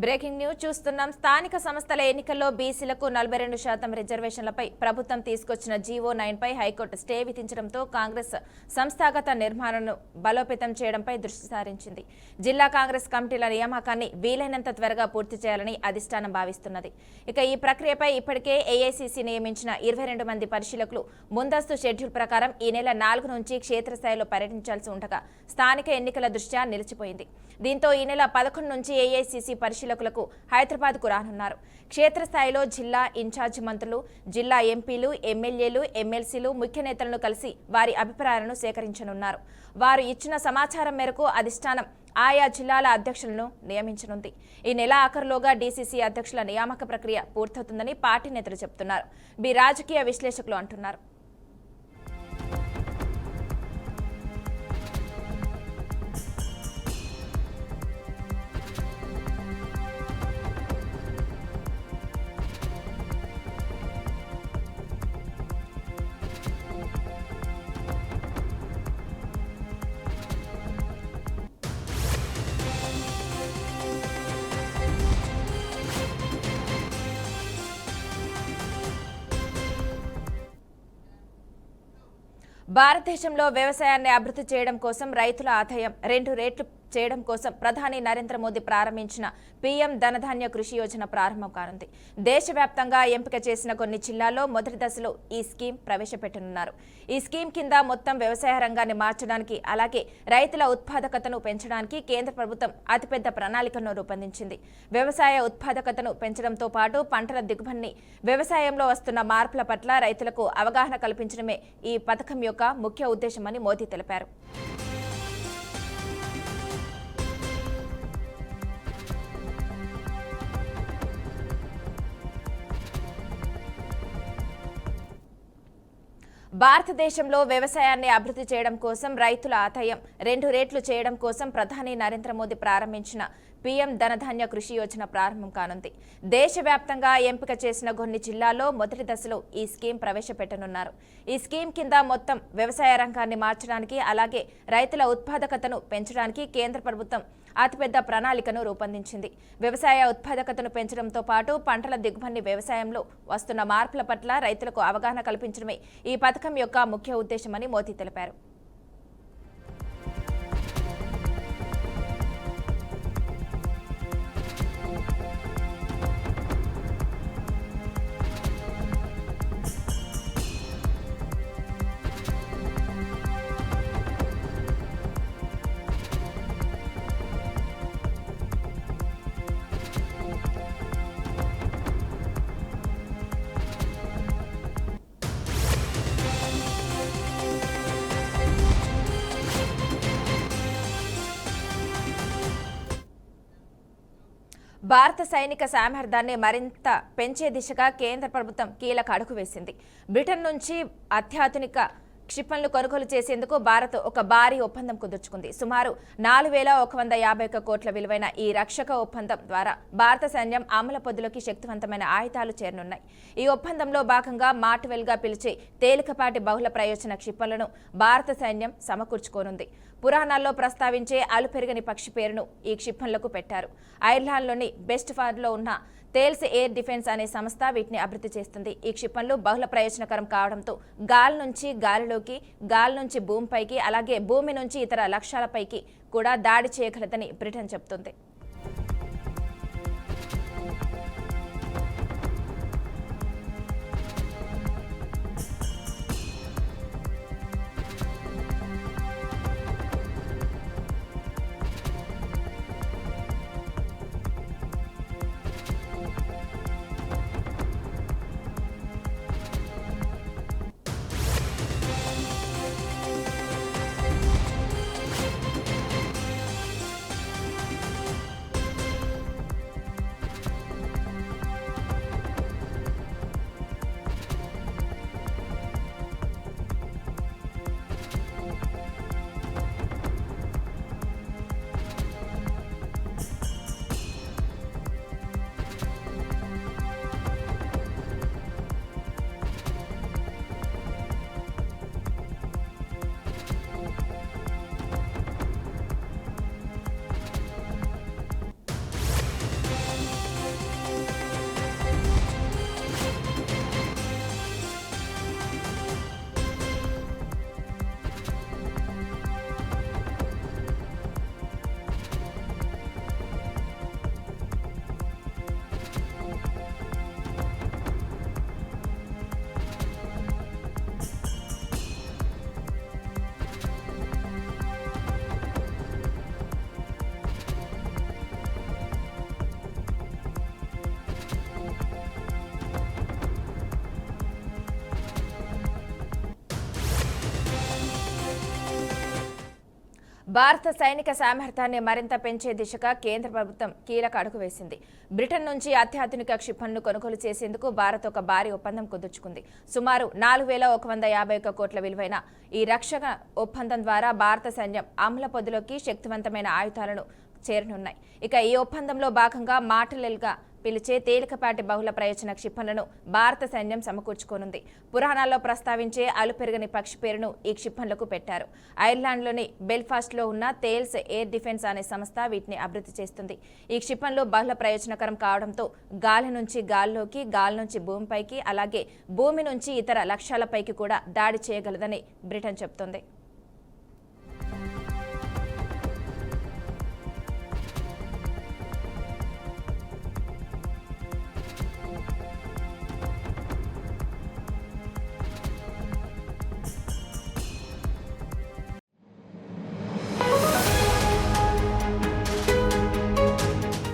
Breaking news చూస్తున్నాం. స్థానిక సంస్థల ఎన్నికల్లో బీసీలకు 42% రిజర్వేషన్లపై ప్రభుత్వం తీసుకొచ్చిన జీవో 9 పై హైకోర్టు స్టే విధించడంతో కాంగ్రెస్ సంస్థాగత నిర్మాణాలను బలోపేతం చేయడంపై దృష్టి సారించింది. జిల్లా కాంగ్రెస్ కమిటీల నియామకాన్ని వీలైనంత త్వరగా పూర్తి చేయాలని అధిష్టానం భావిస్తున్నది. ఇక ఈ ప్రక్రియపై ఇప్పటికే ఏఐసీసీ నియమించిన 22 మంది పరిశీలకులు ముందస్తు షెడ్యూల్ ప్రకారం ఈ నెల 4 నుంచి క్షేత్రస్థాయిలో పర్యటించాల్సి ఉండగా స్థానిక ఎన్నికల దృష్ట్యా నిలిచిపోయింది. దీంతో ఈ నెల 11 నుంచి ఏఐసీసీ పరిశీలకులకు హైదరాబాద్కు రానున్నారు. క్షేత్రస్థాయిలో జిల్లా ఇన్ఛార్జి మంత్రులు, జిల్లా ఎంపీలు, ఎమ్మెల్యేలు, ఎమ్మెల్సీలు, ముఖ్య నేతలను కలిసి వారి అభిప్రాయాలను సేకరించనున్నారు. వారు ఇచ్చిన సమాచారం మేరకు అధిష్టానం ఆయా జిల్లాల అధ్యక్షులను నియమించనుంది. ఈ నెల ఆఖరులోగా డీసీసీ అధ్యక్షుల నియామక ప్రక్రియ పూర్తవుతుందని పార్టీ నేతలు చెబుతున్నారు. రాజకీయ విశ్లేషకులు అంటున్నారు. భారతదేశంలో వ్యవసాయాన్ని అభివృద్ధి చేయడం కోసం రైతుల ఆదాయం 2 రెట్లు చేయడం కోసం ప్రధాని నరేంద్ర మోదీ ప్రారంభించిన పీఎం ధనధాన్య కృషి యోజన ప్రారంభం కానుంది. దేశవ్యాప్తంగా ఎంపిక చేసిన కొన్ని జిల్లాల్లో మొదటి దశలో ఈ స్కీమ్ ప్రవేశపెట్టనున్నారు. ఈ స్కీమ్ కింద మొత్తం వ్యవసాయ రంగాన్ని మార్చడానికి, అలాగే రైతుల ఉత్పాదకతను పెంచడానికి కేంద్ర ప్రభుత్వం అతిపెద్ద ప్రణాళికను రూపొందించింది. వ్యవసాయ ఉత్పాదకతను పెంచడంతో పాటు పంటల దిగుబడిని, వ్యవసాయంలో వస్తున్న మార్పుల పట్ల రైతులకు అవగాహన కల్పించడమే ఈ పథకం యొక్క ముఖ్య ఉద్దేశమని మోదీ తెలిపారు. భారతదేశంలో వ్యవసాయాన్ని అభివృద్ధి చేయడం కోసం, రైతుల ఆదాయం 2 రెట్లు చేయడం కోసం ప్రధాని నరేంద్ర మోదీ ప్రారంభించిన పీఎం ధనధాన్య కృషి యోజన ప్రారంభం కానుంది. దేశవ్యాప్తంగా ఎంపిక చేసిన కొన్ని జిల్లాల్లో మొదటి దశలో ఈ స్కీమ్ ప్రవేశపెట్టనున్నారు. ఈ స్కీమ్ కింద మొత్తం వ్యవసాయ రంగాన్ని మార్చడానికి, అలాగే రైతుల ఉత్పాదకతను పెంచడానికి కేంద్ర ప్రభుత్వం అతిపెద్ద ప్రణాళికను రూపొందించింది. వ్యవసాయ ఉత్పాదకతను పెంచడంతో పాటు పంటల దిగుబడిని, వ్యవసాయంలో వస్తున్న మార్పుల పట్ల రైతులకు అవగాహన కల్పించడమే ఈ పథకం యొక్క ముఖ్య ఉద్దేశమని మోదీ తెలిపారు. భారత సైనిక సామర్థ్యాన్ని మరింత పెంచే దిశగా కేంద్ర ప్రభుత్వం కీలక అడుగు వేసింది. బ్రిటన్ నుంచి అత్యాధునిక క్షిపణులు కొనుగోలు చేసేందుకు భారత్ ఒక భారీ ఒప్పందం కుదుర్చుకుంది. సుమారు 4151 కోట్ల విలువైన ఈ రక్షక ఒప్పందం ద్వారా భారత సైన్యం అమల పొద్దులోకి శక్తివంతమైన ఆయుధాలు చేరనున్నాయి. ఈ ఒప్పందంలో భాగంగా మార్ట్వెల్గా పిలిచే తేలికపాటి బహుళ ప్రయోజన క్షిపణులను భారత సైన్యం సమకూర్చుకోనుంది. పురాణాల్లో ప్రస్తావించే అలుపెరగని పక్షి పేరును ఈ క్షిపణులకు పెట్టారు. ఐర్లాండ్లోని బెస్ట్ఫార్డ్లో ఉన్న థేల్స్ ఎయిర్ డిఫెన్స్ అనే సంస్థ వీటిని అభివృద్ధి చేస్తుంది. ఈ క్షిపణులు బహుళ ప్రయోజనకరం కావడంతో గాలి నుంచి గాలిలోకి, గాలి నుంచి భూమిపైకి, అలాగే భూమి నుంచి ఇతర లక్ష్యాలపైకి కూడా దాడి చేయగలదని బ్రిటన్ చెబుతుంది. భారత సైనిక సామర్థ్యాన్ని మరింత పెంచే దిశగా కేంద్ర ప్రభుత్వం కీలక అడుగు వేసింది. బ్రిటన్ నుంచి అత్యాధునిక క్షిపణులను కొనుగోలు చేసేందుకు భారత్ ఒక భారీ ఒప్పందం కుదుర్చుకుంది. సుమారు 4151 కోట్ల విలువైన ఈ రక్షణ ఒప్పందం ద్వారా భారత సైన్యం అమల పొదిలోకి శక్తివంతమైన ఆయుధాలను చేరనున్నాయి. ఇక ఈ ఒప్పందంలో భాగంగా మాటలెల్గా పిలిచే తేలికపాటి బహుళ ప్రయోజన క్షిపణులను భారత సైన్యం సమకూర్చుకోనుంది. పురాణాల్లో ప్రస్తావించే అలుపెరగని పక్షి పేరును ఈ క్షిపణులకు పెట్టారు. ఐర్లాండ్లోని బెల్ఫాస్ట్లో ఉన్న థేల్స్ ఎయిర్ డిఫెన్స్ అనే సంస్థ వీటిని అభివృద్ధి చేస్తుంది. ఈ క్షిపణులు బహుళ ప్రయోజనకరం కావడంతో గాలి నుంచి గాల్లోకి, గాలి నుంచి భూమిపైకి, అలాగే భూమి నుంచి ఇతర లక్ష్యాలపైకి కూడా దాడి చేయగలదని బ్రిటన్ చెబుతోంది.